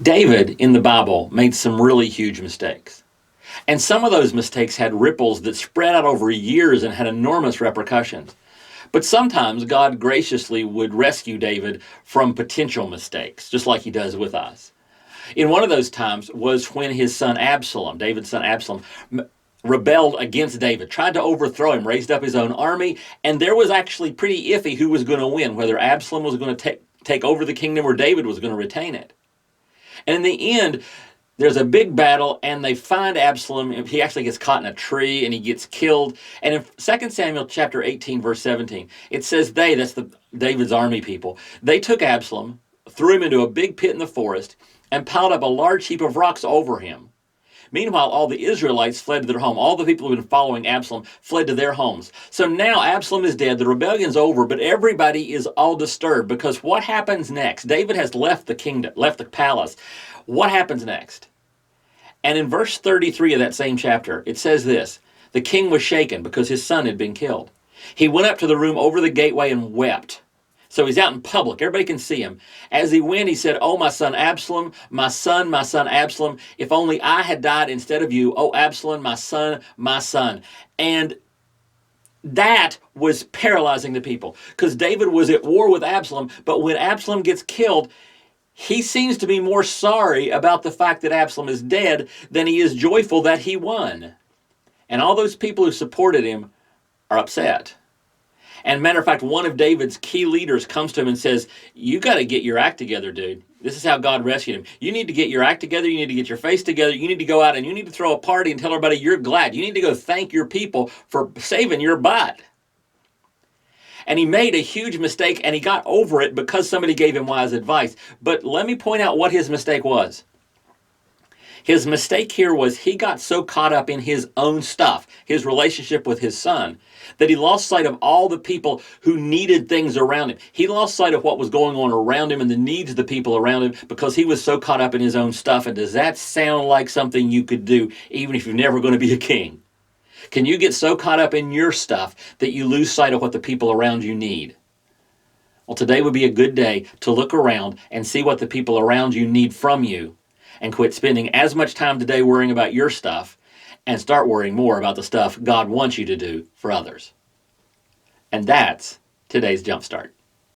David in the Bible made some really huge mistakes. And some of those mistakes had ripples that spread out over years and had enormous repercussions. But sometimes God graciously would rescue David from potential mistakes, just like he does with us. In one of those times was when his son Absalom, David's son Absalom, rebelled against David, tried to overthrow him, raised up his own army, and there was actually pretty iffy who was going to win, whether Absalom was going to take over the kingdom or David was going to retain it. And in the end, there's a big battle, and they find Absalom. He actually gets caught in a tree, and he gets killed. And in 2 Samuel chapter 18, verse 17, it says that's David's army people, they took Absalom, threw him into a big pit in the forest, and piled up a large heap of rocks over him. Meanwhile, all the Israelites fled to their home. All the people who had been following Absalom fled to their homes. So now Absalom is dead, the rebellion's over, but everybody is all disturbed because what happens next? David has left the kingdom, left the palace. What happens next? And in verse 33 of that same chapter, it says this: the king was shaken because his son had been killed. He went up to the room over the gateway and wept. So he's out in public. Everybody can see him. As he went, he said, "Oh, my son Absalom, my son Absalom, if only I had died instead of you. Oh, Absalom, my son, my son." And that was paralyzing the people because David was at war with Absalom. But when Absalom gets killed, he seems to be more sorry about the fact that Absalom is dead than he is joyful that he won. And all those people who supported him are upset. And matter of fact, one of David's key leaders comes to him and says, "You got to get your act together, dude. This is how God rescued him. You need to get your act together. You need to get your face together. You need to go out and you need to throw a party and tell everybody you're glad. You need to go thank your people for saving your butt." And he made a huge mistake, and he got over it because somebody gave him wise advice. But let me point out what his mistake was. His mistake here was he got so caught up in his own stuff, his relationship with his son, that he lost sight of all the people who needed things around him. He lost sight of what was going on around him and the needs of the people around him because he was so caught up in his own stuff. And does that sound like something you could do even if you're never going to be a king? Can you get so caught up in your stuff that you lose sight of what the people around you need? Well, today would be a good day to look around and see what the people around you need from you, and quit spending as much time today worrying about your stuff and start worrying more about the stuff God wants you to do for others. And that's today's Jumpstart.